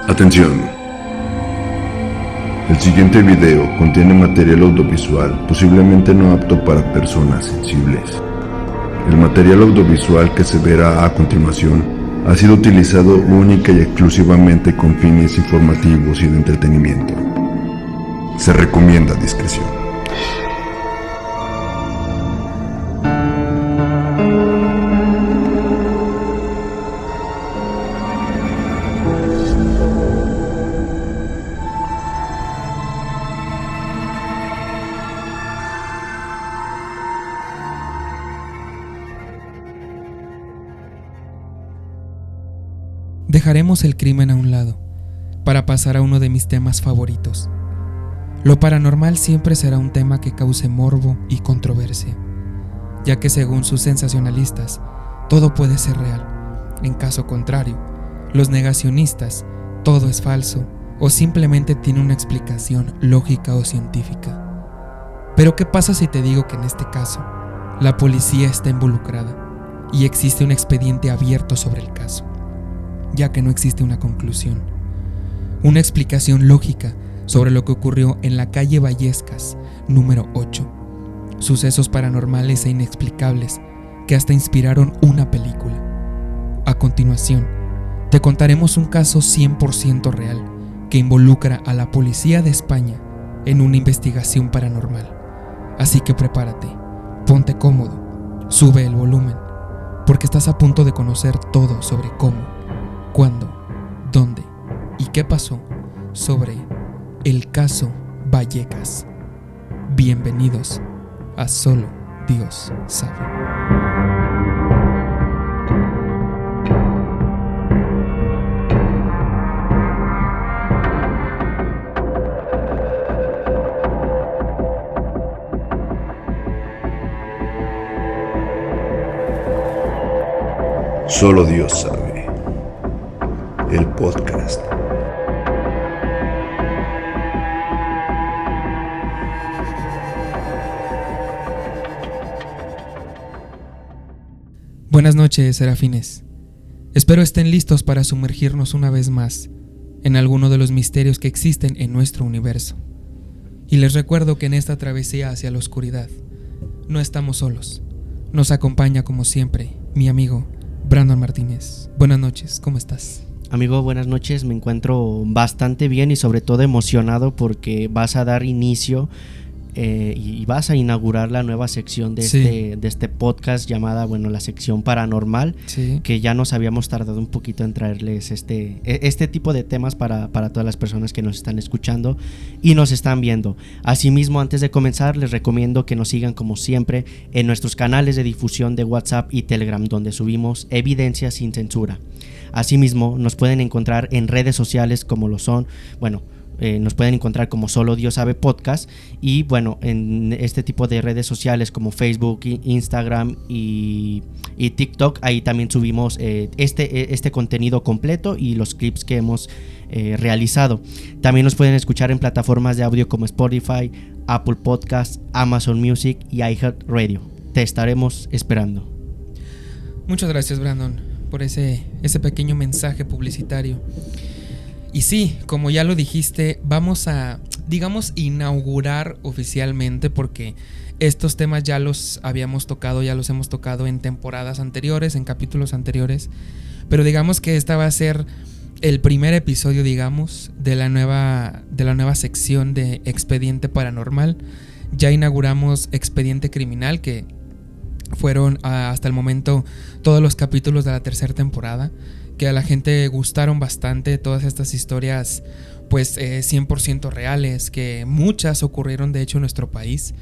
Atención. El siguiente video contiene material audiovisual posiblemente no apto para personas sensibles. El material audiovisual que se verá a continuación ha sido utilizado única y exclusivamente con fines informativos y de entretenimiento. Se recomienda discreción. Dejaremos el crimen a un lado para pasar a uno de mis temas favoritos. Lo paranormal siempre será un tema que cause morbo y controversia, ya que según sus sensacionalistas, todo puede ser real. En caso contrario, los negacionistas, todo es falso o simplemente tiene una explicación lógica o científica. Pero ¿qué pasa si te digo que en este caso, la policía está involucrada y existe un expediente abierto sobre el caso? Ya que no existe una conclusión, una explicación lógica sobre lo que ocurrió en la calle Vallescas, número 8. Sucesos paranormales e inexplicables que hasta inspiraron una película. A continuación, te contaremos un caso 100% real que involucra a la policía de España en una investigación paranormal. Así que prepárate, ponte cómodo, sube el volumen, porque estás a punto de conocer todo sobre cómo, cuándo, dónde y qué pasó sobre el caso Vallecas. Bienvenidos a Solo Dios Sabe. Solo Dios sabe. El podcast. Buenas noches, serafines. Espero estén listos para sumergirnos una vez más en alguno de los misterios que existen en nuestro universo. Y les recuerdo que en esta travesía hacia la oscuridad no estamos solos. Nos acompaña como siempre mi amigo Brandon Martínez. Buenas noches, ¿cómo estás? Amigo, buenas noches, me encuentro bastante bien y sobre todo emocionado porque vas a dar inicio y vas a inaugurar la nueva sección de, sí, este podcast llamada, la sección paranormal, sí, que ya nos habíamos tardado un poquito en traerles este tipo de temas para todas las personas que nos están escuchando y nos están viendo. Asimismo, antes de comenzar, les recomiendo que nos sigan como siempre en nuestros canales de difusión de WhatsApp y Telegram, donde subimos evidencia sin censura. Asimismo, nos pueden encontrar en redes sociales como lo son, nos pueden encontrar como Solo Dios Sabe Podcast y en este tipo de redes sociales como Facebook, Instagram y TikTok, ahí también subimos este contenido completo y los clips que hemos realizado. También nos pueden escuchar en plataformas de audio como Spotify, Apple Podcasts, Amazon Music y iHeartRadio. Te estaremos esperando. Muchas gracias, Brandon, por ese pequeño mensaje publicitario. Y sí, como ya lo dijiste, vamos a, inaugurar oficialmente, porque estos temas ya los hemos tocado en temporadas anteriores, en capítulos anteriores, pero digamos que esta va a ser el primer episodio, de la nueva sección de Expediente Paranormal. Ya inauguramos Expediente Criminal, que fueron hasta el momento todos los capítulos de la tercera temporada, que a la gente gustaron bastante, todas estas historias 100% reales, que muchas ocurrieron de hecho en nuestro país.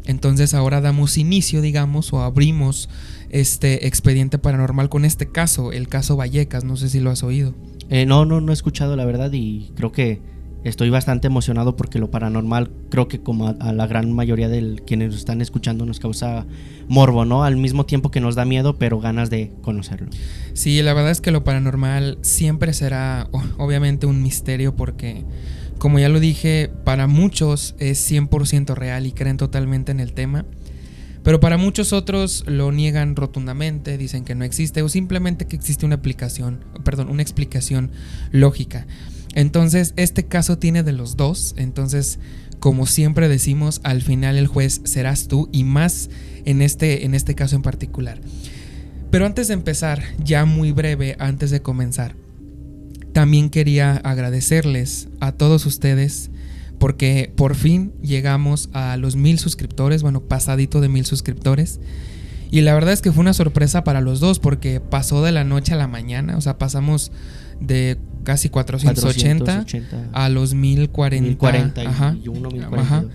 Entonces ahora damos inicio, o abrimos este expediente paranormal con este caso, el caso Vallecas. No sé si lo has oído. No he escuchado, la verdad, y creo que estoy bastante emocionado porque lo paranormal, creo que como a la gran mayoría de quienes nos están escuchando, nos causa morbo, ¿no? Al mismo tiempo que nos da miedo, pero ganas de conocerlo. Sí, la verdad es que lo paranormal siempre será obviamente un misterio, porque como ya lo dije, para muchos es 100% real y creen totalmente en el tema. Pero para muchos otros lo niegan rotundamente, dicen que no existe o simplemente que existe una explicación lógica. Entonces este caso tiene de los dos. Entonces, como siempre decimos, al final el juez serás tú, y más en este caso en particular. Pero antes de empezar, ya muy breve, antes de comenzar, también quería agradecerles a todos ustedes, porque por fin llegamos a los 1000 suscriptores, bueno, pasadito de 1000 suscriptores. Y la verdad es que fue una sorpresa para los dos, porque pasó de la noche a la mañana. O sea, pasamos de casi 480 a los 1040. 1041, Ajá, 1042. ajá.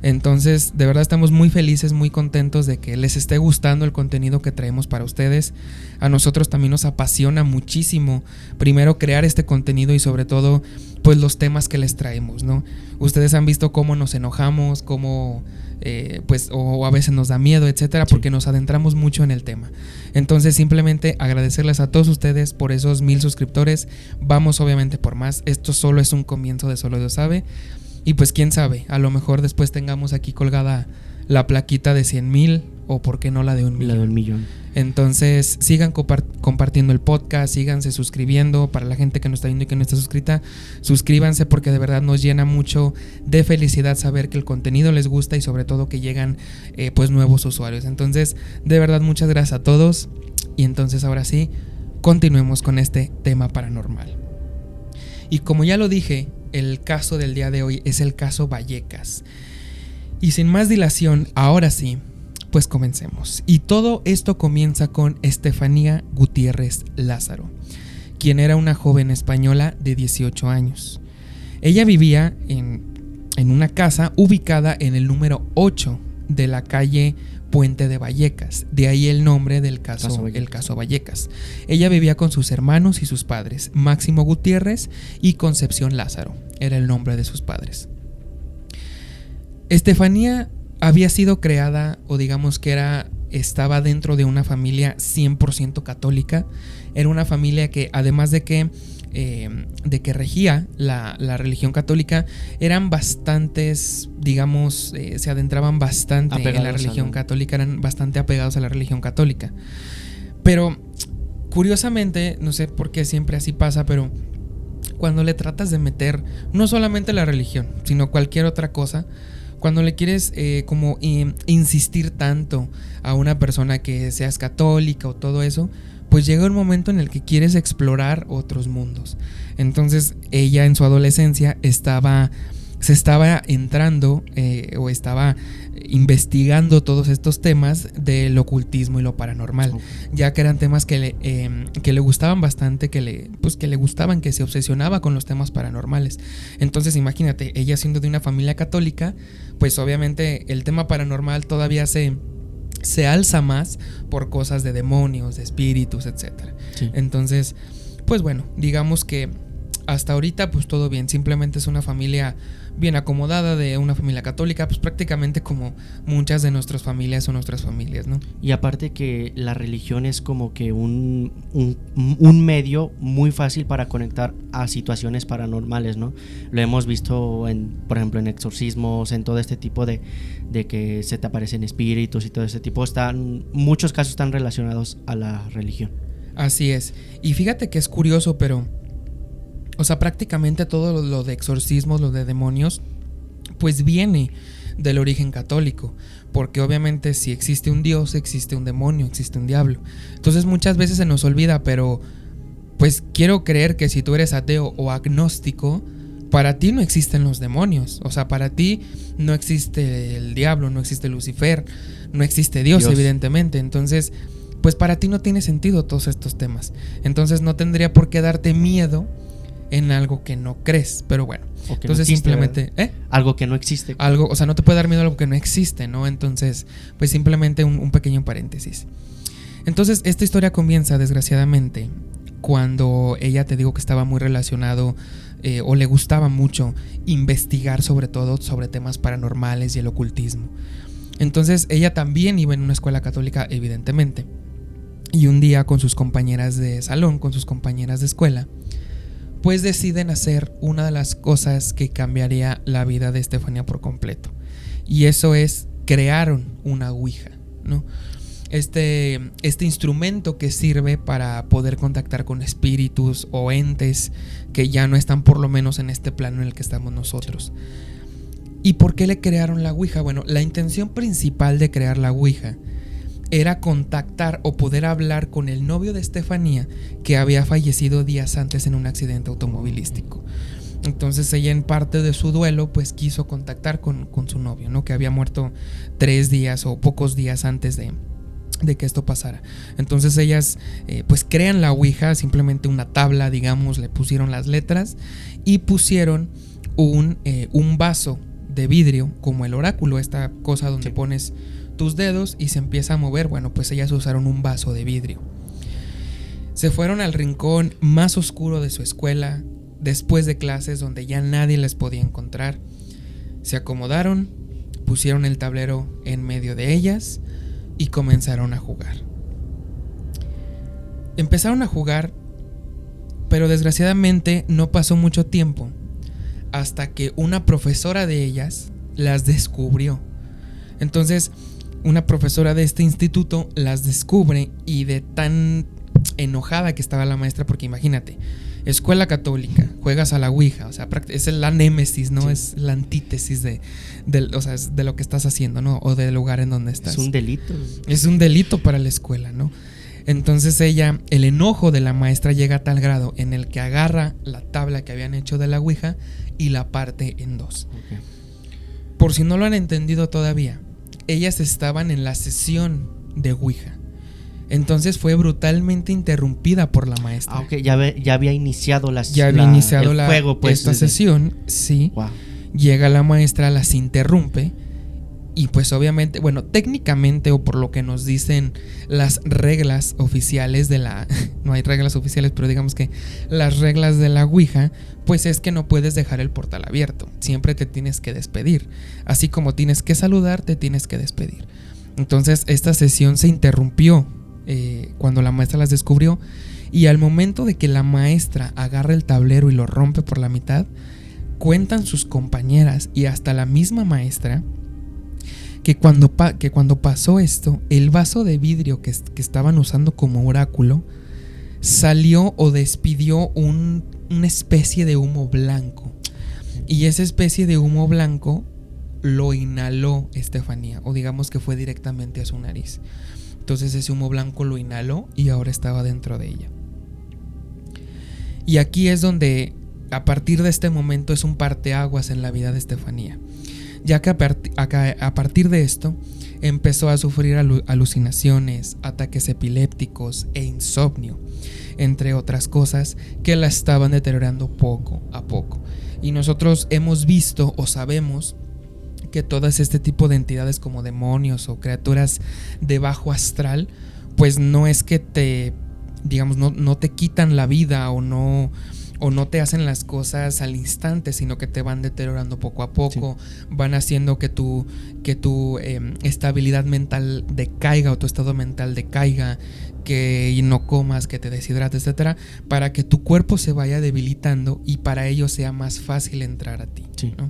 Entonces, de verdad estamos muy felices, muy contentos de que les esté gustando el contenido que traemos para ustedes. A nosotros también nos apasiona muchísimo, primero, crear este contenido y sobre todo, pues los temas que les traemos, ¿no? Ustedes han visto cómo nos enojamos, cómo pues o a veces nos da miedo, etcétera, porque nos adentramos mucho en el tema. Entonces, simplemente agradecerles a todos ustedes por esos 1000 suscriptores. Vamos obviamente por más. Esto solo es un comienzo de Solo Dios sabe. Y pues quién sabe, a lo mejor después tengamos aquí colgada la plaquita de 100,000, o por qué no la de 1,000,000. La de 1,000,000. Entonces sigan compartiendo el podcast, síganse suscribiendo. Para la gente que nos está viendo y que no está suscrita, suscríbanse, porque de verdad nos llena mucho de felicidad saber que el contenido les gusta y sobre todo que llegan pues nuevos usuarios. Entonces, de verdad, muchas gracias a todos. Y entonces ahora sí, continuemos con este tema paranormal. Y como ya lo dije, el caso del día de hoy es el caso Vallecas. Y sin más dilación, ahora sí, pues comencemos. Y todo esto comienza con Estefanía Gutiérrez Lázaro, quien era una joven española de 18 años. Ella vivía en una casa ubicada en el número 8 de la calle Puente de Vallecas, de ahí el nombre del caso Vallecas. Ella vivía con sus hermanos y sus padres, Máximo Gutiérrez y Concepción Lázaro, era el nombre de sus padres. Estefanía había sido creada, o digamos que estaba dentro de una familia 100% católica. Era una familia que, además de que regía la religión católica, eran bastantes, digamos, se adentraban bastante en la religión católica, eran bastante apegados a la religión católica. Pero curiosamente, no sé por qué siempre así pasa, pero cuando le tratas de meter no solamente la religión, sino cualquier otra cosa, cuando le quieres insistir tanto a una persona que seas católica o todo eso, pues llega un momento en el que quieres explorar otros mundos. Entonces ella en su adolescencia se estaba entrando o estaba investigando todos estos temas del ocultismo y lo paranormal, ya que eran temas que le gustaban bastante, que le gustaban, que se obsesionaba con los temas paranormales. Entonces imagínate, ella siendo de una familia católica, pues obviamente el tema paranormal todavía se alza más por cosas de demonios, de espíritus, etcétera. Sí. Entonces, pues bueno, digamos que hasta ahorita pues todo bien, simplemente es una familia bien acomodada, de una familia católica, pues prácticamente como muchas de nuestras familias o nuestras familias, ¿no? Y aparte que la religión es como que un medio muy fácil para conectar a situaciones paranormales, ¿no? Lo hemos visto por ejemplo en exorcismos, en todo este tipo de que se te aparecen espíritus y todo ese tipo, muchos casos están relacionados a la religión. Así es, y fíjate que es curioso, pero o sea, prácticamente todo lo de exorcismos, lo de demonios, pues viene del origen católico, porque obviamente si existe un Dios, existe un demonio, existe un diablo. Entonces muchas veces se nos olvida, pero pues quiero creer que si tú eres ateo o agnóstico, para ti no existen los demonios. O sea, para ti no existe el diablo, no existe Lucifer, no existe Dios. Evidentemente. Entonces, pues para ti no tiene sentido todos estos temas. Entonces no tendría por qué darte miedo en algo que no crees, pero bueno. Entonces no existe, simplemente algo que no existe. Algo, o sea, no te puede dar miedo a algo que no existe, ¿no? Entonces, pues simplemente un pequeño paréntesis. Entonces, esta historia comienza, desgraciadamente, cuando ella, te digo que estaba muy relacionado o le gustaba mucho investigar sobre temas paranormales y el ocultismo. Entonces, ella también iba en una escuela católica, evidentemente. Y un día con sus compañeras de salón, con sus compañeras de escuela, pues deciden hacer una de las cosas que cambiaría la vida de Estefanía por completo. Y eso es, crearon una ouija, ¿no? este instrumento que sirve para poder contactar con espíritus o entes que ya no están por lo menos en este plano en el que estamos nosotros. ¿Y por qué le crearon la Ouija? Bueno, la intención principal de crear la Ouija era contactar o poder hablar con el novio de Estefanía, que había fallecido días antes en un accidente automovilístico. Entonces ella, en parte de su duelo, pues quiso contactar con su novio, ¿no? Que había muerto 3 días o pocos días antes de que esto pasara. Entonces ellas pues crean la Ouija, simplemente una tabla, digamos, le pusieron las letras y pusieron un vaso de vidrio como el oráculo, esta cosa donde pones tus dedos y se empieza a mover. Bueno, pues ellas usaron un vaso de vidrio. Se fueron al rincón más oscuro de su escuela después de clases, donde ya nadie les podía encontrar. Se acomodaron, pusieron el tablero en medio de ellas y comenzaron a jugar. Empezaron a jugar, pero desgraciadamente no pasó mucho tiempo hasta que una profesora de ellas las descubrió. Entonces, una profesora de este instituto las descubre, y de tan enojada que estaba la maestra, porque imagínate, escuela católica, juegas a la Ouija, o sea, es la némesis, ¿no? Sí. Es la antítesis de lo que estás haciendo, ¿no? O del lugar en donde estás. Es un delito. Es un delito para la escuela, ¿no? Entonces el enojo de la maestra llega a tal grado en el que agarra la tabla que habían hecho de la Ouija y la parte en 2. Okay. Por si no lo han entendido todavía, ellas estaban en la sesión de Ouija. Entonces fue brutalmente interrumpida por la maestra. Ah, ok, ya había iniciado el juego, pues, esta sesión, sí. Wow. Llega la maestra, las interrumpe y pues obviamente, bueno, técnicamente, o por lo que nos dicen las reglas oficiales no hay reglas oficiales, pero digamos que las reglas de la Ouija, pues es que no puedes dejar el portal abierto. Siempre te tienes que despedir. Así como tienes que saludar, te tienes que despedir. Entonces esta sesión se interrumpió cuando la maestra las descubrió, y al momento de que la maestra agarra el tablero y lo rompe por la mitad, cuentan sus compañeras y hasta la misma maestra que cuando pasó esto, el vaso de vidrio que estaban usando como oráculo salió o despidió una especie de humo blanco, y esa especie de humo blanco lo inhaló Estefanía, o digamos que fue directamente a su nariz. Entonces ese humo blanco lo inhaló y ahora estaba dentro de ella. Y aquí es donde, a partir de este momento, es un parteaguas en la vida de Estefanía, ya que a partir de esto empezó a sufrir alucinaciones, ataques epilépticos e insomnio, entre otras cosas que la estaban deteriorando poco a poco. Y nosotros hemos visto o sabemos que todas este tipo de entidades como demonios o criaturas de bajo astral, pues no es que te, digamos, no te quitan la vida o no te hacen las cosas al instante, sino que te van deteriorando poco a poco. Sí. Van haciendo que tu estabilidad mental decaiga, o tu estado mental decaiga, que no comas, que te deshidrates, etcétera, para que tu cuerpo se vaya debilitando y para ello sea más fácil entrar a ti, sí, ¿no?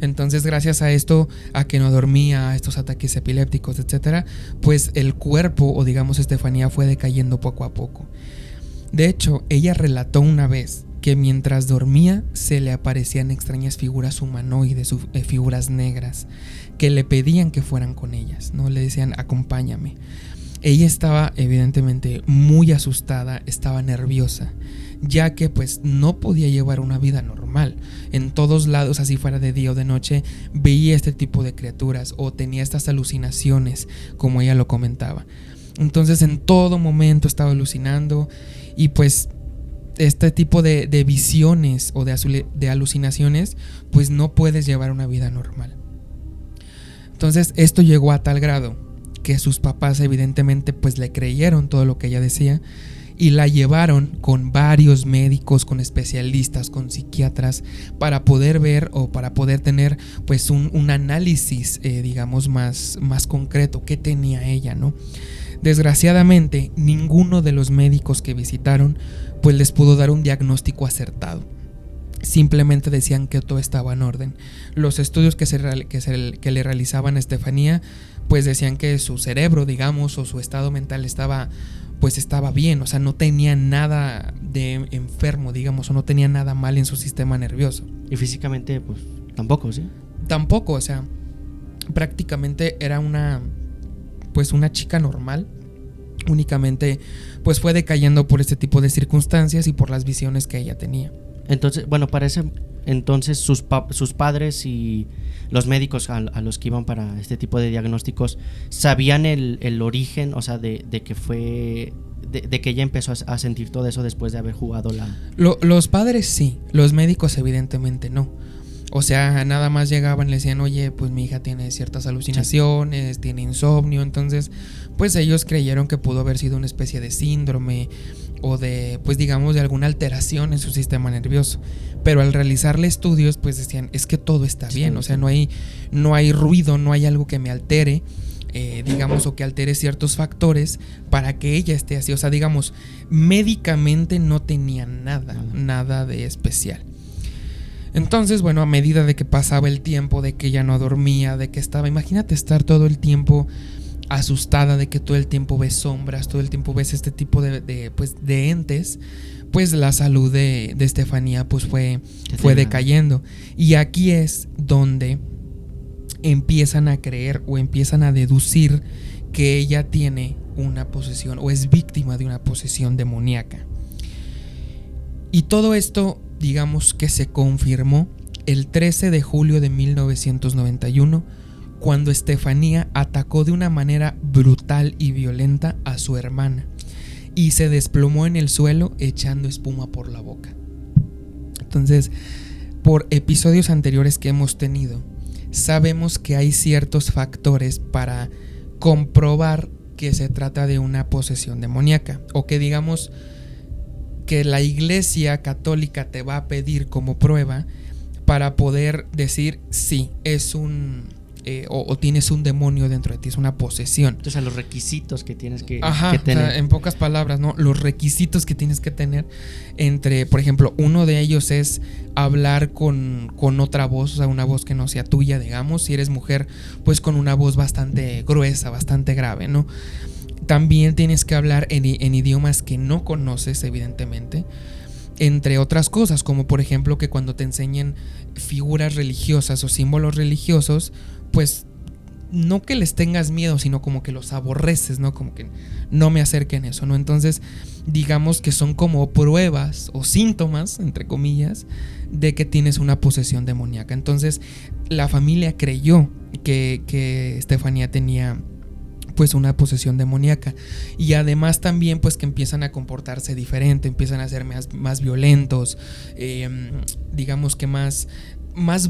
Entonces, gracias a esto, a que no dormía, a estos ataques epilépticos, etcétera, pues el cuerpo, o digamos Estefanía, fue decayendo poco a poco. De hecho, ella relató una vez que mientras dormía se le aparecían extrañas figuras humanoides, figuras negras, que le pedían que fueran con ellas, ¿no? Le decían, acompáñame. Ella estaba evidentemente muy asustada, estaba nerviosa, ya que pues no podía llevar una vida normal. En todos lados, así fuera de día o de noche, veía este tipo de criaturas o tenía estas alucinaciones, como ella lo comentaba. Entonces en todo momento estaba alucinando, y pues este tipo de visiones o de alucinaciones, pues no puedes llevar una vida normal. Entonces esto llegó a tal grado que sus papás evidentemente pues le creyeron todo lo que ella decía y la llevaron con varios médicos, con especialistas, con psiquiatras, para poder ver o para poder tener pues un análisis digamos más concreto que tenía ella, ¿no? Desgraciadamente ninguno de los médicos que visitaron pues les pudo dar un diagnóstico acertado. simplemente decían que todo estaba en orden. Los estudios que le realizaban a Estefanía, pues decían que su cerebro, digamos, o su estado mental estaba bien, o sea, no tenía nada de enfermo, digamos, o no tenía nada mal en su sistema nervioso. Y físicamente, pues, tampoco, ¿sí? Tampoco, o sea, prácticamente era una chica normal. Únicamente, pues fue decayendo por este tipo de circunstancias y por las visiones que ella tenía. Entonces, bueno, parece entonces sus padres y los médicos a los que iban para este tipo de diagnósticos sabían el origen, o sea, de que fue de que ella empezó a sentir todo eso después de haber jugado la... Los padres sí, los médicos evidentemente no. O sea, nada más llegaban y le decían, oye, pues mi hija tiene ciertas alucinaciones, tiene insomnio. Entonces, pues ellos creyeron que pudo haber sido una especie de síndrome o de, pues digamos, de alguna alteración en su sistema nervioso. Pero al realizarle estudios, pues decían, es que todo está bien. O sea, no hay ruido, no hay algo que me altere, digamos, o que altere ciertos factores para que ella esté así. O sea, digamos, médicamente no tenía nada de especial. Entonces, bueno, a medida de que pasaba el tiempo, de que ella no dormía, de que estaba, imagínate estar todo el tiempo asustada, de que todo el tiempo ves sombras, todo el tiempo ves este tipo de entes, pues la salud de Estefanía pues fue decayendo. Y aquí es donde empiezan a creer o empiezan a deducir que ella tiene una posesión o es víctima de una posesión demoníaca. Y todo esto, digamos que se confirmó el 13 de julio de 1991, cuando Estefanía atacó de una manera brutal y violenta a su hermana y se desplomó en el suelo echando espuma por la boca. Entonces, por episodios anteriores que hemos tenido, sabemos que hay ciertos factores para comprobar que se trata de una posesión demoníaca, o que digamos que la Iglesia Católica te va a pedir como prueba para poder decir sí, es o tienes un demonio dentro de ti, es una posesión. Entonces, los requisitos que tienes que tener. O sea, en pocas palabras, ¿no? Los requisitos que tienes que tener por ejemplo, uno de ellos es hablar con otra voz, o sea, una voz que no sea tuya, digamos. Si eres mujer, pues con una voz bastante gruesa, bastante grave, ¿no? También tienes que hablar en idiomas que no conoces, evidentemente, entre otras cosas, como por ejemplo que cuando te enseñen figuras religiosas o símbolos religiosos, pues no que les tengas miedo, sino como que los aborreces, ¿no? Como que no me acerquen eso, ¿no? Entonces, digamos que son como pruebas o síntomas, entre comillas, de que tienes una posesión demoníaca. Entonces, la familia creyó que Estefanía tenía pues una posesión demoníaca, y además también pues que empiezan a comportarse diferente, empiezan a ser más violentos, digamos que más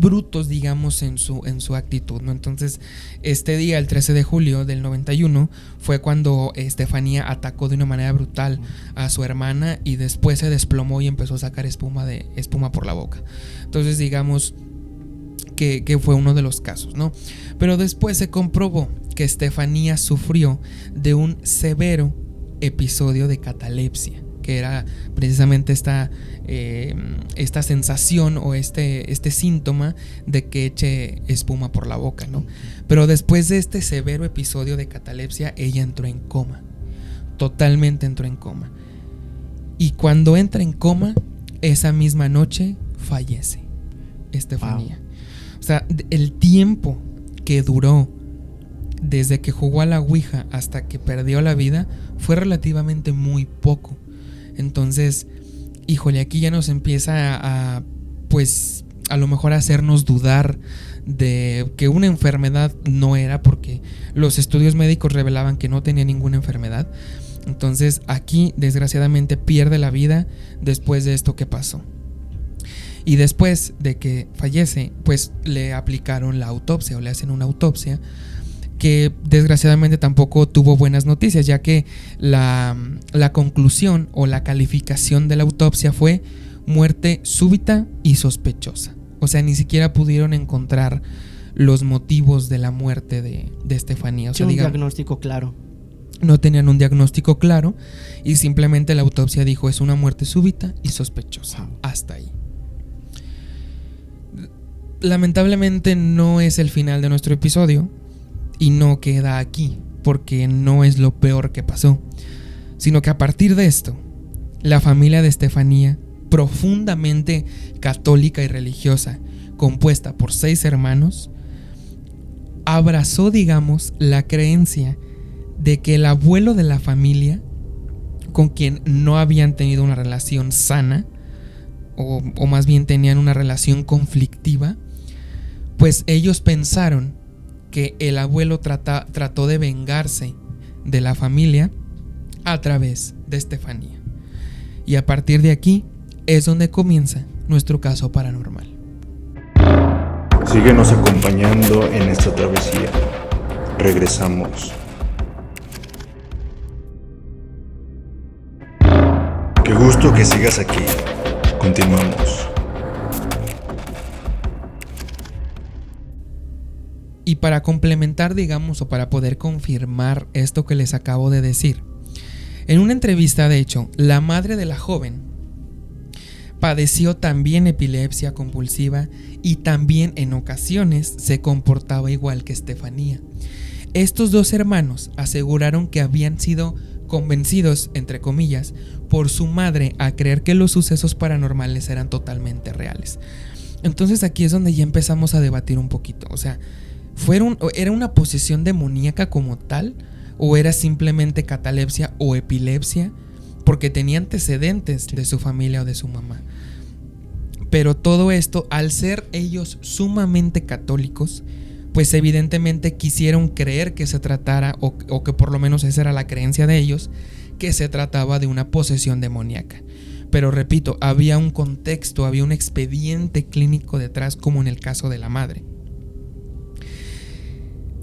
brutos, digamos, en su actitud, ¿no? Entonces, este día, el 13 de julio del 91, fue cuando Estefanía atacó de una manera brutal a su hermana y después se desplomó y empezó a sacar espuma por la boca. Entonces, digamos que fue uno de los casos, ¿no? Pero después se comprobó que Estefanía sufrió de un severo episodio de catalepsia, que era precisamente esta sensación o este síntoma de que eche espuma por la boca, ¿no? Pero después de este severo episodio de catalepsia, ella entró en coma, totalmente entró en coma. Y cuando entra en coma, esa misma noche fallece Estefanía. Wow. O sea, el tiempo que duró desde que jugó a la Ouija hasta que perdió la vida fue relativamente muy poco. Entonces, híjole, aquí ya nos empieza pues a lo mejor a hacernos dudar de que una enfermedad no era, porque los estudios médicos revelaban que no tenía ninguna enfermedad. Entonces aquí desgraciadamente pierde la vida después de esto que pasó. Y después de que fallece, pues le aplicaron la autopsia, o le hacen una autopsia, que desgraciadamente tampoco tuvo buenas noticias, ya que la conclusión o la calificación de la autopsia fue muerte súbita y sospechosa. O sea, ni siquiera pudieron encontrar los motivos de la muerte de Estefanía. O sea, un diagnóstico claro. No tenían un diagnóstico claro y simplemente la autopsia dijo es una muerte súbita y sospechosa. Hasta ahí. lamentablemente no es el final de nuestro episodio y no queda aquí, porque no es lo peor que pasó, sino que a partir de esto, la familia de Estefanía, profundamente católica y religiosa, compuesta por 6 hermanos, abrazó, digamos, la creencia de que el abuelo de la familia, con quien no habían tenido una relación sana, o más bien tenían una relación conflictiva, pues ellos pensaron que el abuelo trató de vengarse de la familia a través de Estefanía. Y a partir de aquí es donde comienza nuestro caso paranormal. Síguenos acompañando en esta travesía. Regresamos. Qué gusto que sigas aquí. Continuamos. Y para complementar, digamos, o para poder confirmar esto que les acabo de decir, en una entrevista, de hecho, la madre de la joven padeció también epilepsia compulsiva y también en ocasiones se comportaba igual que Estefanía. Estos 2 hermanos aseguraron que habían sido convencidos, entre comillas, por su madre a creer que los sucesos paranormales eran totalmente reales. Entonces aquí es donde ya empezamos a debatir un poquito. O sea, ¿era una posesión demoníaca como tal? ¿O era simplemente catalepsia o epilepsia? Porque tenía antecedentes de su familia o de su mamá. Pero todo esto, al ser ellos sumamente católicos, pues evidentemente quisieron creer que se tratara, o que por lo menos esa era la creencia de ellos, que se trataba de una posesión demoníaca. Pero repito, había un contexto, había un expediente clínico detrás, como en el caso de la madre.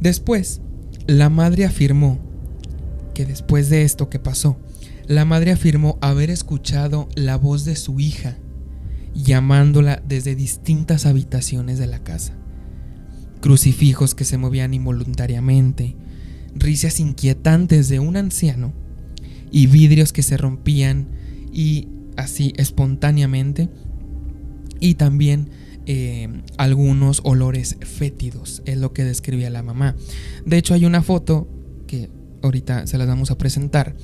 Después, la madre afirmó que después de esto que pasó, la madre afirmó haber escuchado la voz de su hija llamándola desde distintas habitaciones de la casa. Crucifijos que se movían involuntariamente, risas inquietantes de un anciano y vidrios que se rompían y así espontáneamente, y también algunos olores fétidos, es lo que describía la mamá. De hecho, hay una foto que ahorita se las vamos a presentar,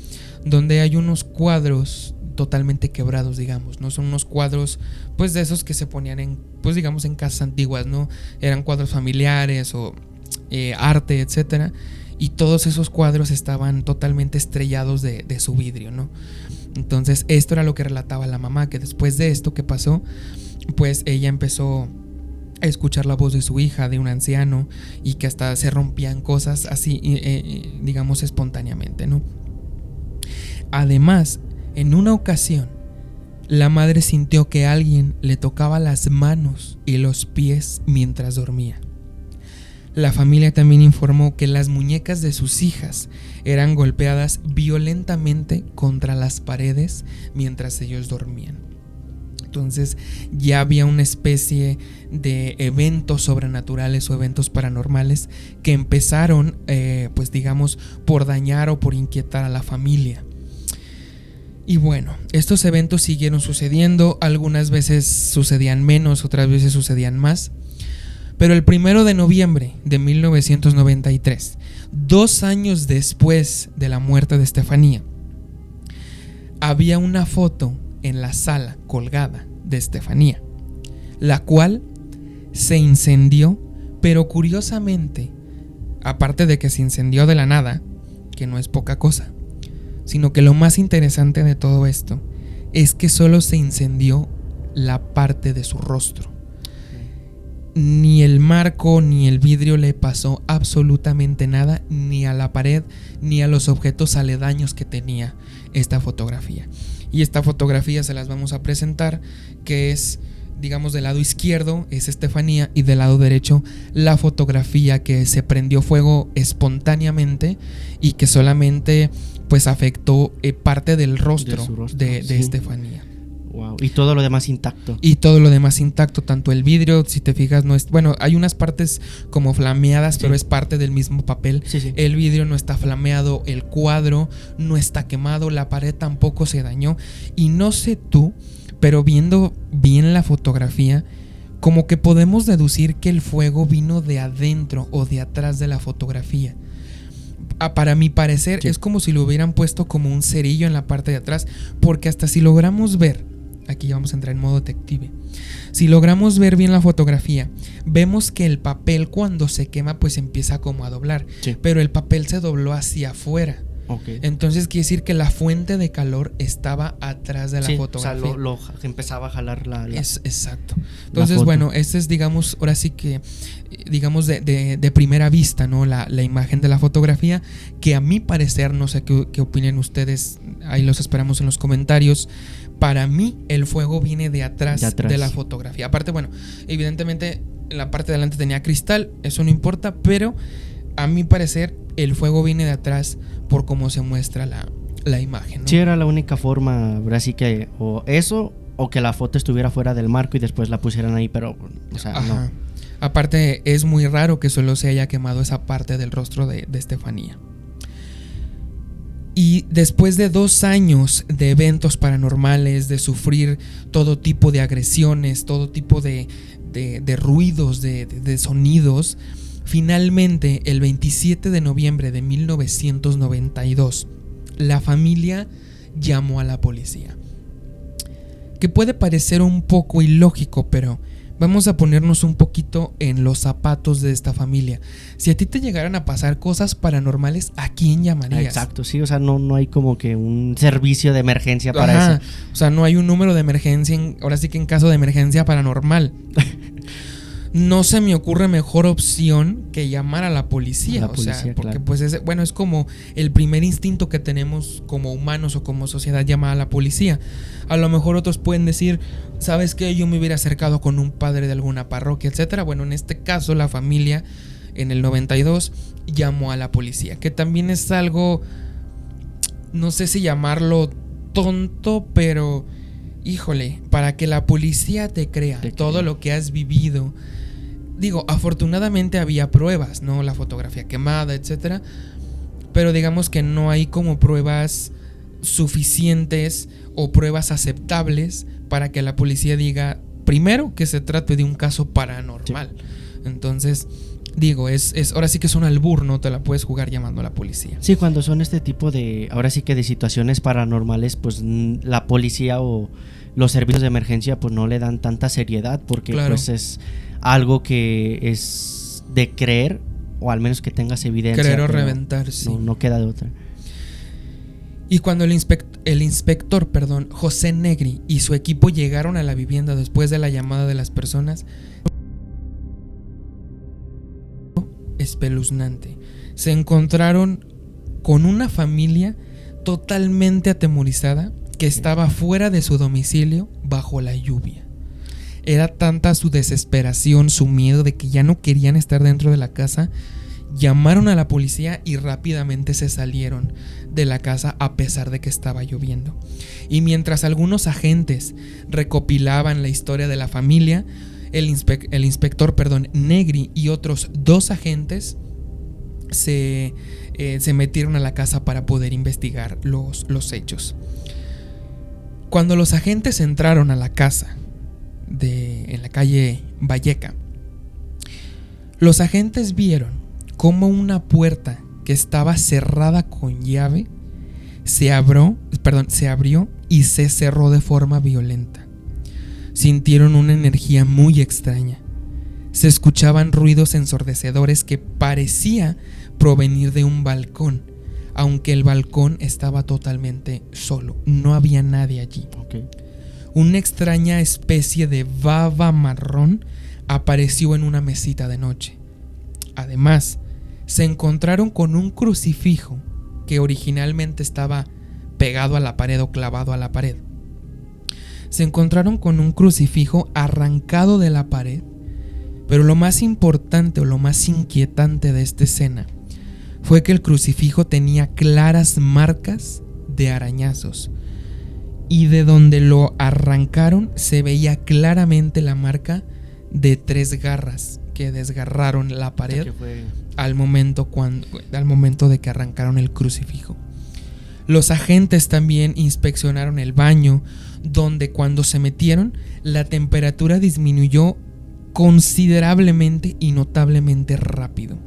donde hay unos cuadros totalmente quebrados, digamos, no son unos cuadros pues de esos que se ponían en, pues digamos, en casas antiguas, no eran cuadros familiares o arte, etcétera, y todos esos cuadros estaban totalmente estrellados de su vidrio, ¿no? Entonces esto era lo que relataba la mamá, que después de esto que pasó, pues ella empezó a escuchar la voz de su hija, de un anciano, y que hasta se rompían cosas así, digamos, espontáneamente, ¿no? Además, en una ocasión, la madre sintió que alguien le tocaba las manos y los pies mientras dormía. La familia también informó que las muñecas de sus hijas eran golpeadas violentamente contra las paredes mientras ellos dormían. Entonces ya había una especie de eventos sobrenaturales o eventos paranormales que empezaron, pues digamos, por dañar o por inquietar a la familia. Y bueno, estos eventos siguieron sucediendo, algunas veces sucedían menos, otras veces sucedían más. Pero el 1 de noviembre de 1993, 2 años después de la muerte de Estefanía, había una foto en la sala colgada de Estefanía, la cual se incendió, pero curiosamente, aparte de que se incendió de la nada, que no es poca cosa, sino que lo más interesante de todo esto es que solo se incendió la parte de su rostro. Ni el marco ni el vidrio le pasó absolutamente nada, ni a la pared ni a los objetos aledaños que tenía esta fotografía. Y esta fotografía se las vamos a presentar, que es, digamos, del lado izquierdo es Estefanía y del lado derecho la fotografía que se prendió fuego espontáneamente y que solamente pues afectó parte del rostro de sí, Estefanía. Wow. Y todo lo demás intacto. Y todo lo demás intacto, tanto el vidrio, si te fijas, no es, bueno, hay unas partes como flameadas, sí, pero es parte del mismo papel. Sí, sí. El vidrio no está flameado, el cuadro no está quemado, la pared tampoco se dañó. Y no sé tú, pero viendo bien la fotografía, como que podemos deducir que el fuego vino de adentro o de atrás de la fotografía. Para mi parecer, es como si lo hubieran puesto como un cerillo en la parte de atrás, porque hasta si logramos ver, aquí ya vamos a entrar en modo detective, si logramos ver bien la fotografía, vemos que el papel cuando se quema pues empieza como a doblar, pero el papel se dobló hacia afuera. Entonces quiere decir que la fuente de calor estaba atrás de la fotografía. O sea, empezaba a jalar la exacto. Entonces, bueno, este es, digamos, ahora sí que, digamos, de primera vista, ¿no? La imagen de la fotografía, que a mi parecer, no sé qué opinen ustedes, ahí los esperamos en los comentarios. Para mí, el fuego viene de atrás de la fotografía. Aparte, bueno, evidentemente, la parte de adelante tenía cristal, eso no importa, pero a mi parecer, el fuego viene de atrás por cómo se muestra la imagen, ¿no? Sí, era la única forma, así que o eso o que la foto estuviera fuera del marco y después la pusieran ahí, pero, o sea, no. Aparte, es muy raro que solo se haya quemado esa parte del rostro de Estefanía. Y después de 2 años de eventos paranormales, de sufrir todo tipo de agresiones, todo tipo de ruidos, de sonidos, finalmente, el 27 de noviembre de 1992, la familia llamó a la policía. Que puede parecer un poco ilógico, pero vamos a ponernos un poquito en los zapatos de esta familia. Si a ti te llegaran a pasar cosas paranormales, ¿a quién llamarías? Exacto, sí, o sea, no hay como que un servicio de emergencia para eso. O sea, no hay un número de emergencia, ahora sí que en caso de emergencia paranormal. No se me ocurre mejor opción que llamar a la policía, porque claro, pues es como el primer instinto que tenemos como humanos o como sociedad, llamar a la policía. A lo mejor otros pueden decir, ¿sabes qué? Yo me hubiera acercado con un padre de alguna parroquia, etcétera. Bueno, en este caso la familia en el 92 llamó a la policía, que también es algo, no sé si llamarlo tonto, pero híjole, para que la policía te crea todo lo que has vivido. Digo, afortunadamente había pruebas, ¿no? La fotografía quemada, etcétera. Pero digamos que no hay como pruebas suficientes o pruebas aceptables para que la policía diga, primero, que se trate de un caso paranormal. Entonces, digo, ahora sí que es un albur, no te la puedes jugar llamando a la policía. Sí, cuando son este tipo de, ahora sí que de situaciones paranormales, pues la policía o los servicios de emergencia pues no le dan tanta seriedad, porque claro, pues es algo que es de creer, o al menos que tengas evidencia. Creer o reventar, sí. No queda de otra. Y cuando el inspector, José Negri y su equipo llegaron a la vivienda después de la llamada de las personas, espeluznante. Se encontraron con una familia totalmente atemorizada que estaba fuera de su domicilio bajo la lluvia. Era tanta su desesperación, su miedo de que ya no querían estar dentro de la casa. Llamaron a la policía y rápidamente se salieron de la casa a pesar de que estaba lloviendo. Y mientras algunos agentes recopilaban la historia de la familia, el inspector Negri y otros 2 agentes se metieron a la casa para poder investigar los hechos. Cuando los agentes entraron a la casa en la calle Valleca, los agentes vieron cómo una puerta que estaba cerrada con llave se abrió y se cerró de forma violenta. Sintieron una energía muy extraña. Se escuchaban ruidos ensordecedores que parecía provenir de un balcón, aunque el balcón estaba totalmente solo, no había nadie allí. Una extraña especie de baba marrón apareció en una mesita de noche. Además, se encontraron con un crucifijo que originalmente estaba pegado a la pared o clavado a la pared. Se encontraron con un crucifijo arrancado de la pared, pero lo más importante o lo más inquietante de esta escena fue que el crucifijo tenía claras marcas de arañazos, y de donde lo arrancaron se veía claramente la marca de 3 garras que desgarraron la pared al momento de que arrancaron el crucifijo. Los agentes también inspeccionaron el baño, donde cuando se metieron la temperatura disminuyó considerablemente y notablemente rápido,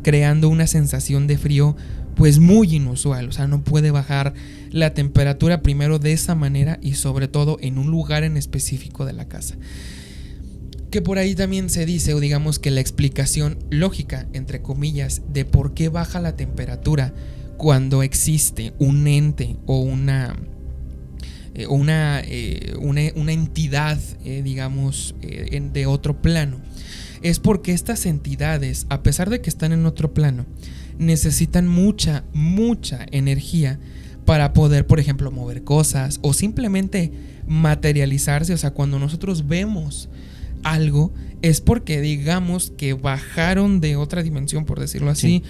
creando una sensación de frío pues muy inusual. O sea, no puede bajar la temperatura primero de esa manera y sobre todo en un lugar en específico de la casa. Que por ahí también se dice, o digamos que la explicación lógica, entre comillas, de por qué baja la temperatura cuando existe un ente o una entidad, digamos, de otro plano, es porque estas entidades, a pesar de que están en otro plano, necesitan mucha energía para poder, por ejemplo, mover cosas o simplemente materializarse. O sea, cuando nosotros vemos algo es porque digamos que bajaron de otra dimensión, por decirlo así,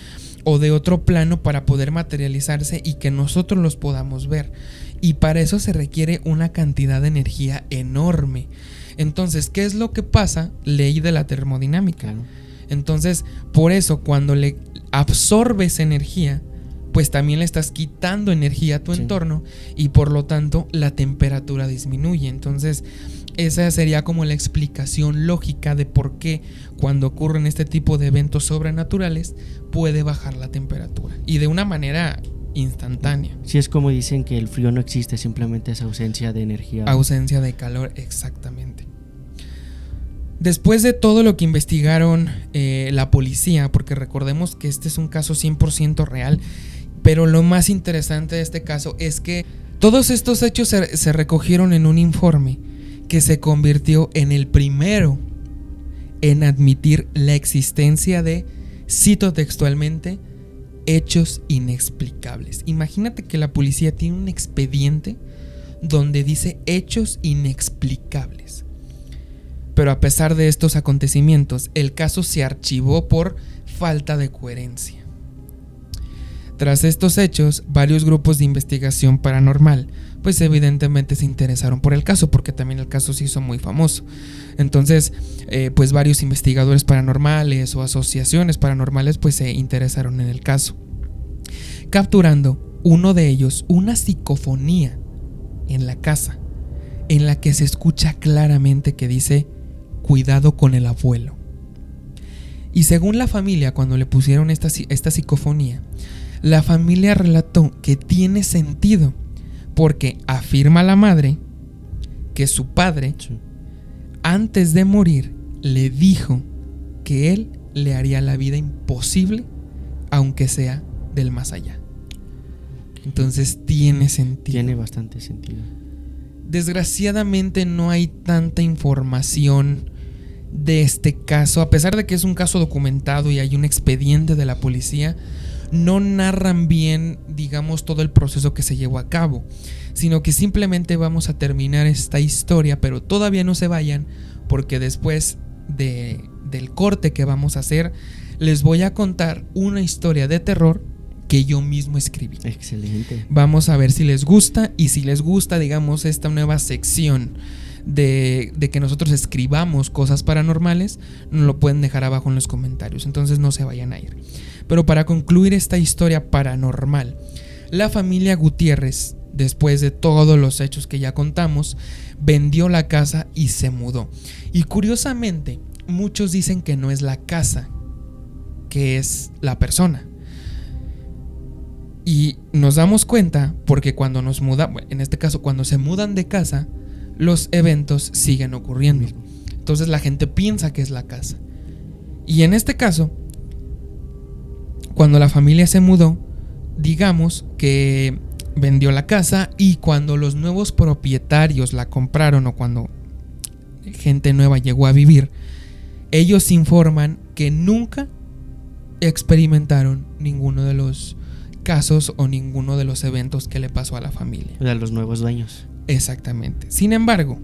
o de otro plano para poder materializarse y que nosotros los podamos ver. Y para eso se requiere una cantidad de energía enorme. Entonces, ¿qué es lo que pasa? Ley de la termodinámica. Claro. Entonces, por eso cuando le absorbes energía, pues también le estás quitando energía a tu entorno y por lo tanto la temperatura disminuye. Entonces, esa sería como la explicación lógica de por qué cuando ocurren este tipo de eventos sobrenaturales puede bajar la temperatura y de una manera instantánea. Sí, es como dicen que el frío no existe, simplemente es ausencia de energía. Ausencia de calor, exactamente. Después de todo lo que investigaron la policía, porque recordemos que este es un caso 100% real, pero lo más interesante de este caso es que todos estos hechos se recogieron en un informe que se convirtió en el primero en admitir la existencia de, cito textualmente, hechos inexplicables. Imagínate que la policía tiene un expediente donde dice hechos inexplicables. Pero a pesar de estos acontecimientos, el caso se archivó por falta de coherencia. Tras estos hechos, varios grupos de investigación paranormal, pues evidentemente se interesaron por el caso, porque también el caso se hizo muy famoso. Entonces, pues varios investigadores paranormales o asociaciones paranormales, pues se interesaron en el caso, capturando uno de ellos una psicofonía en la casa, en la que se escucha claramente que dice: cuidado con el abuelo. Y según la familia, cuando le pusieron esta psicofonía, la familia relató que tiene sentido, porque afirma la madre que su padre, antes de morir, le dijo que él le haría la vida imposible, aunque sea del más allá. Entonces tiene sentido. Tiene bastante sentido. Desgraciadamente no hay tanta información de este caso, a pesar de que es un caso documentado y hay un expediente de la policía. No narran bien, digamos, todo el proceso que se llevó a cabo, sino que simplemente vamos a terminar esta historia, pero todavía no se vayan, porque después del corte que vamos a hacer, les voy a contar una historia de terror que yo mismo escribí. Excelente. Vamos a ver si les gusta, y si les gusta, digamos, esta nueva sección de que nosotros escribamos cosas paranormales, nos lo pueden dejar abajo en los comentarios. Entonces no se vayan a ir. Pero para concluir esta historia paranormal, la familia Gutiérrez, después de todos los hechos que ya contamos, vendió la casa y se mudó. Y curiosamente, muchos dicen que no es la casa, que es la persona. Y nos damos cuenta porque cuando nos mudan, en este caso cuando se mudan de casa, los eventos siguen ocurriendo. Entonces la gente piensa que es la casa. Y en este caso, cuando la familia se mudó, digamos que vendió la casa, y cuando los nuevos propietarios la compraron, o cuando gente nueva llegó a vivir, ellos informan que nunca experimentaron ninguno de los casos o ninguno de los eventos que le pasó a la familia. De los nuevos dueños. Exactamente. Sin embargo,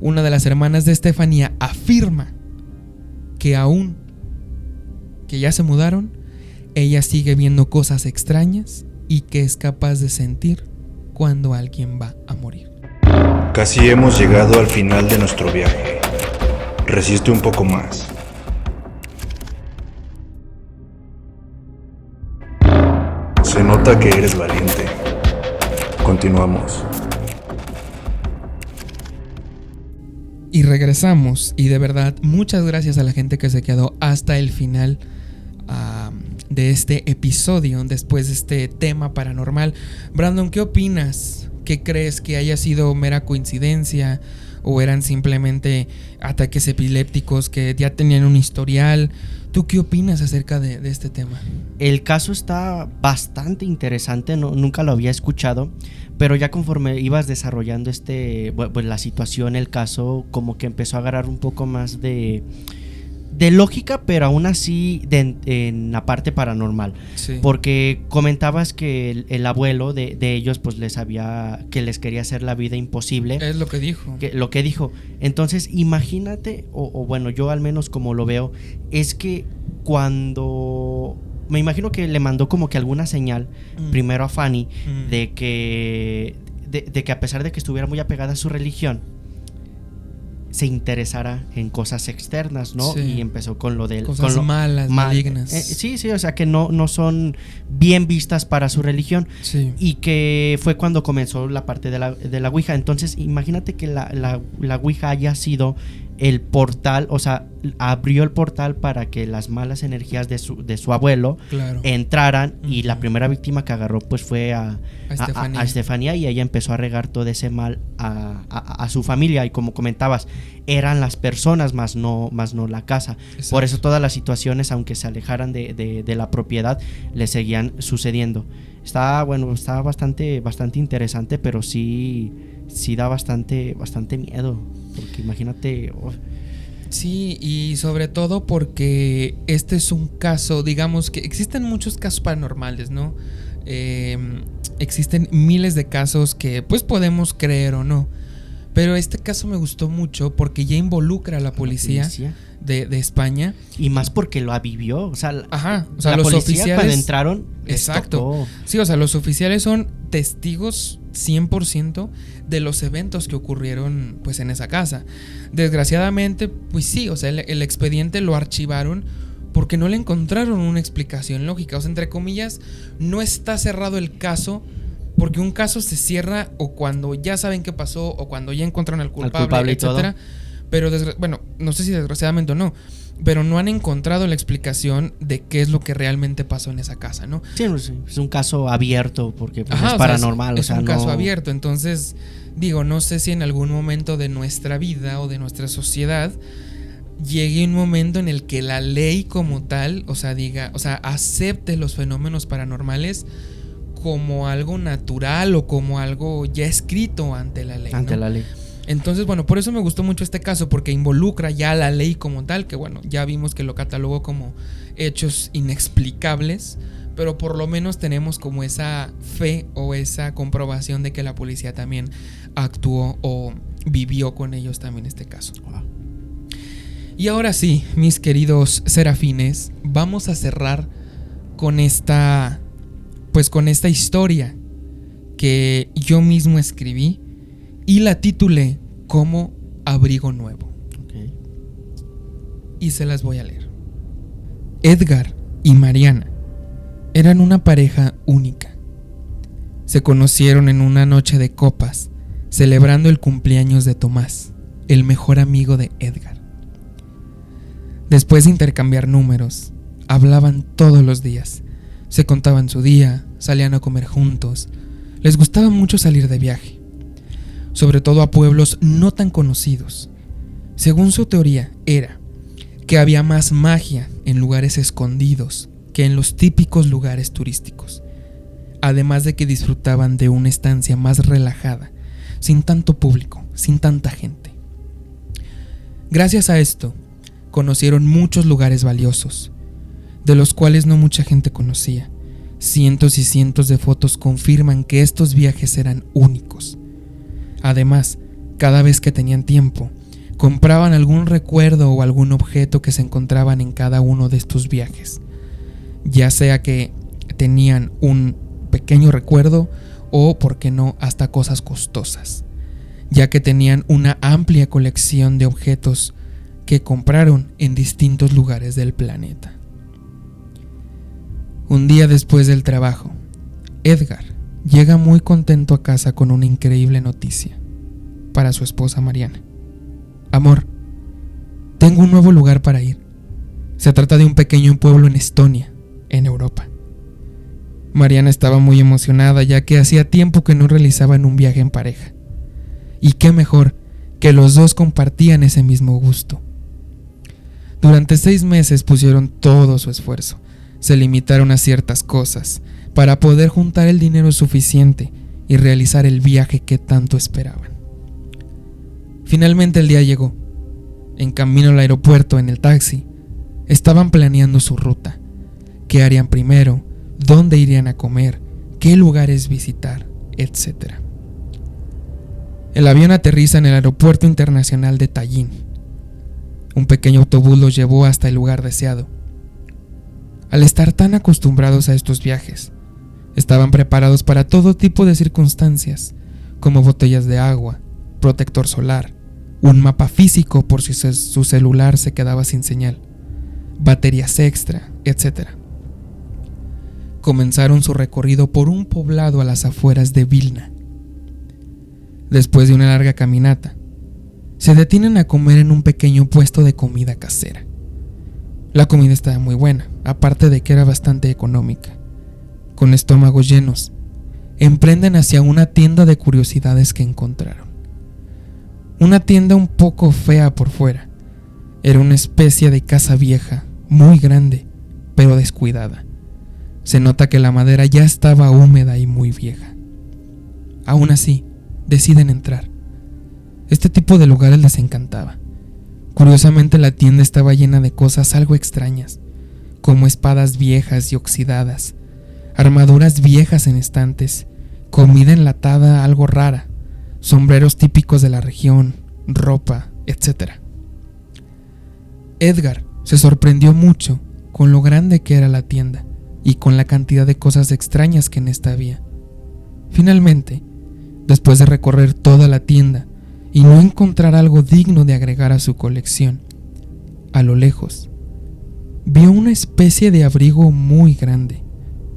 una de las hermanas de Estefanía afirma que aún que ya se mudaron, ella sigue viendo cosas extrañas y que es capaz de sentir cuando alguien va a morir. Casi hemos llegado al final de nuestro viaje. Resiste un poco más. Se nota que eres valiente. Continuamos. Y regresamos, y de verdad, muchas gracias a la gente que se quedó hasta el final de este episodio, después de este tema paranormal. Brandon, ¿qué opinas? ¿Qué crees, que haya sido mera coincidencia o eran simplemente ataques epilépticos que ya tenían un historial? ¿Tú qué opinas acerca de este tema? El caso está bastante interesante, nunca lo había escuchado, pero ya conforme ibas desarrollando pues la situación, el caso, como que empezó a agarrar un poco más de lógica, pero aún así en la parte paranormal. Sí. Porque comentabas que el abuelo de ellos pues que les quería hacer la vida imposible. Es lo que dijo. Lo que dijo. Entonces imagínate, o bueno, yo al menos como lo veo, es que cuando... Me imagino que le mandó como que alguna señal primero a Fanny de que a pesar de que estuviera muy apegada a su religión, se interesara en cosas externas, ¿no? Sí. Y empezó con lo del... Cosas malas, malignas. Sí, o sea, que no son bien vistas para su religión. Sí. Y que fue cuando comenzó la parte de la Ouija. Entonces, imagínate que la Ouija haya sido el portal, o sea, abrió el portal para que las malas energías de su abuelo entraran. Y la primera víctima que agarró pues fue a Estefanía, y ella empezó a regar todo ese mal a su familia. Y como comentabas, eran las personas más no la casa. Exacto. Por eso todas las situaciones, aunque se alejaran de la propiedad, le seguían sucediendo. Está bastante interesante, pero sí da bastante miedo, porque imagínate. Sí, y sobre todo porque este es un caso, digamos que existen muchos casos paranormales, ¿no? Existen miles de casos que pues podemos creer o no, pero este caso me gustó mucho porque ya involucra a la policía de España. Y más porque lo vivió, o sea, la los policía oficiales cuando entraron. Exacto. Sí, o sea, los oficiales son testigos 100% de los eventos que ocurrieron pues en esa casa. Desgraciadamente, pues sí, o sea, el expediente lo archivaron porque no le encontraron una explicación lógica. O sea, entre comillas, no está cerrado el caso, porque un caso se cierra o cuando ya saben qué pasó o cuando ya encontraron al culpable, etcétera. Pero bueno, no sé si desgraciadamente o no, pero no han encontrado la explicación de qué es lo que realmente pasó en esa casa, ¿no? Sí, es un caso abierto porque pues, es paranormal. Es un caso abierto. Entonces, digo, no sé si en algún momento de nuestra vida o de nuestra sociedad llegue un momento en el que la ley como tal, acepte los fenómenos paranormales como algo natural o como algo ya escrito ante la ley. Ante la ley. Entonces, bueno, por eso me gustó mucho este caso, porque involucra ya la ley como tal, que bueno, ya vimos que lo catalogó como hechos inexplicables, pero por lo menos tenemos como esa fe o esa comprobación de que la policía también actuó o vivió con ellos también este caso. Wow. Y ahora sí, mis queridos serafines, vamos a cerrar con esta historia que yo mismo escribí y la titulé como Abrigo Nuevo. Okay. Y se las voy a leer. Edgar y Mariana eran una pareja única. Se conocieron en una noche de copas, celebrando el cumpleaños de Tomás, el mejor amigo de Edgar. Después de intercambiar números, hablaban todos los días. Se contaban su día, salían a comer juntos. Les gustaba mucho salir de viaje, sobre todo a pueblos no tan conocidos. Según su teoría, era que había más magia en lugares escondidos que en los típicos lugares turísticos, además de que disfrutaban de una estancia más relajada, sin tanto público, sin tanta gente. Gracias a esto, conocieron muchos lugares valiosos, de los cuales no mucha gente conocía. Cientos y cientos de fotos confirman que estos viajes eran únicos. Además, cada vez que tenían tiempo, compraban algún recuerdo o algún objeto que se encontraban en cada uno de estos viajes, ya sea que tenían un pequeño recuerdo o, por qué no, hasta cosas costosas, ya que tenían una amplia colección de objetos que compraron en distintos lugares del planeta. Un día después del trabajo, Edgar llega muy contento a casa con una increíble noticia para su esposa Mariana. Amor, tengo un nuevo lugar para ir. Se trata de un pequeño pueblo en Estonia, en Europa. Mariana estaba muy emocionada, ya que hacía tiempo que no realizaban un viaje en pareja. Y qué mejor que los dos compartían ese mismo gusto. Durante 6 meses pusieron todo su esfuerzo. Se limitaron a ciertas cosas para poder juntar el dinero suficiente y realizar el viaje que tanto esperaban. Finalmente el día llegó. En camino al aeropuerto en el taxi, estaban planeando su ruta. ¿Qué harían primero? ¿Dónde irían a comer? ¿Qué lugares visitar? Etcétera. El avión aterriza en el aeropuerto internacional de Tallinn. Un pequeño autobús los llevó hasta el lugar deseado. Al estar tan acostumbrados a estos viajes, estaban preparados para todo tipo de circunstancias, como botellas de agua, protector solar, un mapa físico por si su celular se quedaba sin señal, baterías extra, etc. Comenzaron su recorrido por un poblado a las afueras de Vilna. Después de una larga caminata, se detienen a comer en un pequeño puesto de comida casera. La comida estaba muy buena, aparte de que era bastante económica. Con estómagos llenos, emprenden hacia una tienda de curiosidades que encontraron. Una tienda un poco fea por fuera. Era una especie de casa vieja, muy grande, pero descuidada. Se nota que la madera ya estaba húmeda y muy vieja. Aún así, deciden entrar. Este tipo de lugares les encantaba. Curiosamente, la tienda estaba llena de cosas algo extrañas, como espadas viejas y oxidadas, armaduras viejas en estantes, comida enlatada algo rara, sombreros típicos de la región, ropa, etc. Edgar se sorprendió mucho con lo grande que era la tienda y con la cantidad de cosas extrañas que en esta había. Finalmente, después de recorrer toda la tienda y no encontrar algo digno de agregar a su colección, a lo lejos, vio una especie de abrigo muy grande,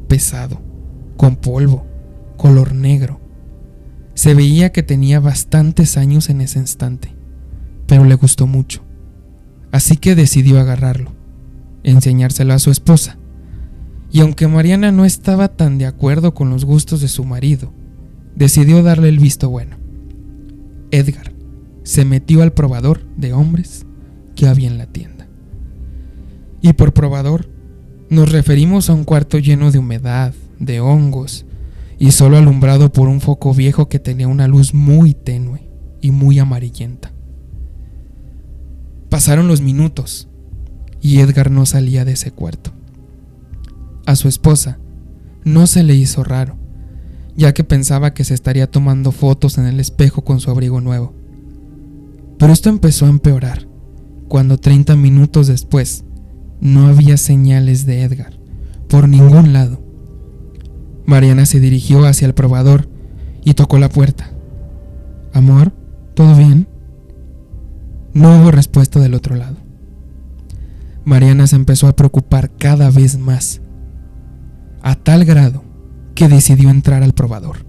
pesado, con polvo, color negro. Se veía que tenía bastantes años en ese instante, pero le gustó mucho, así que decidió agarrarlo, enseñárselo a su esposa. Y aunque Mariana no estaba tan de acuerdo con los gustos de su marido, decidió darle el visto bueno. Edgar se metió al probador de hombres que había en la tienda. Y por probador nos referimos a un cuarto lleno de humedad, de hongos, y solo alumbrado por un foco viejo que tenía una luz muy tenue y muy amarillenta. Pasaron los minutos y Edgar no salía de ese cuarto. A su esposa no se le hizo raro, ya que pensaba que se estaría tomando fotos en el espejo con su abrigo nuevo. Pero esto empezó a empeorar, cuando 30 minutos después no había señales de Edgar, por ningún lado. Mariana se dirigió hacia el probador y tocó la puerta. «Amor, ¿todo bien?» No hubo respuesta del otro lado. Mariana se empezó a preocupar cada vez más, a tal grado que decidió entrar al probador.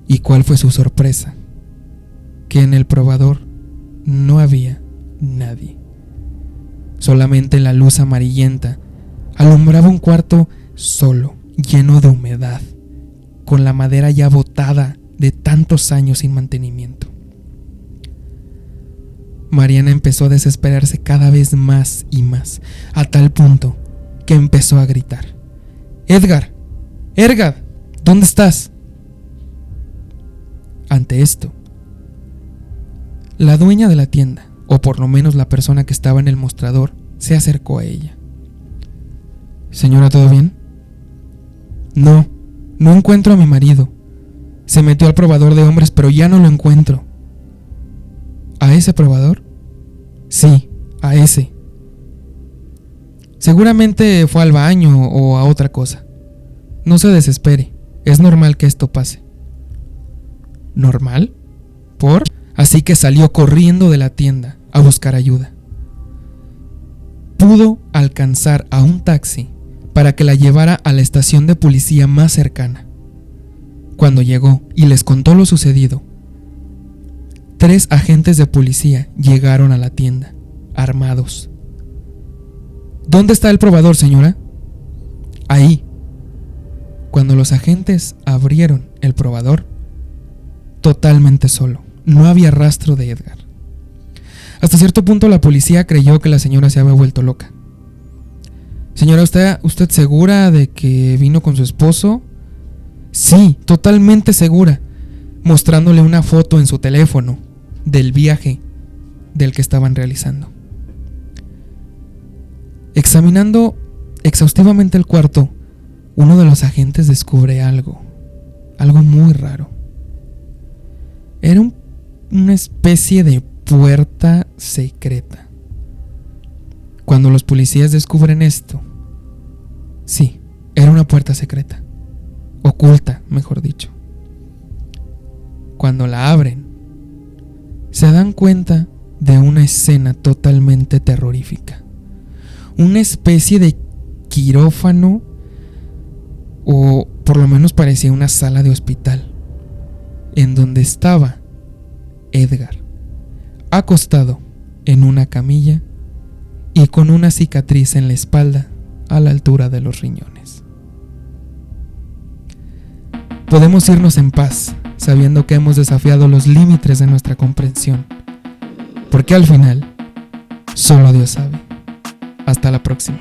¿Y cuál fue su sorpresa? Que en el probador no había nadie. Solamente la luz amarillenta alumbraba un cuarto solo, lleno de humedad, con la madera ya botada de tantos años sin mantenimiento. Mariana empezó a desesperarse cada vez más y más, a tal punto que empezó a gritar: «¡Edgar! ¡Edgar! ¿Dónde estás?». Ante esto, la dueña de la tienda, o por lo menos la persona que estaba en el mostrador, se acercó a ella. «Señora, ¿todo bien?». No encuentro a mi marido. Se metió al probador de hombres, pero ya no lo encuentro». «¿A ese probador?». «Sí, a ese. Seguramente fue al baño o a otra cosa. No se desespere, es normal que esto pase». ¿Normal? ¿Por? Así que salió corriendo de la tienda a buscar ayuda. Pudo alcanzar a un taxi para que la llevara a la estación de policía más cercana. Cuando llegó y les contó lo sucedido, 3 agentes de policía llegaron a la tienda, armados. ¿Dónde está el probador, señora? Ahí. Cuando los agentes abrieron el probador, totalmente solo, no había rastro de Edgar. Hasta cierto punto la policía creyó que la señora se había vuelto loca. Señora, ¿usted segura de que vino con su esposo? Sí, totalmente segura, mostrándole una foto en su teléfono del viaje del que estaban realizando. Examinando exhaustivamente el cuarto, uno de los agentes descubre algo muy raro. Era una especie de puerta secreta. Cuando los policías descubren esto, sí, era una puerta secreta, oculta, mejor dicho. Cuando la abren, se dan cuenta de una escena totalmente terrorífica. Una especie de quirófano, o por lo menos parecía una sala de hospital, en donde estaba Edgar, acostado en una camilla y con una cicatriz en la espalda a la altura de los riñones. Podemos irnos en paz, sabiendo que hemos desafiado los límites de nuestra comprensión, porque al final, solo Dios sabe. Hasta la próxima.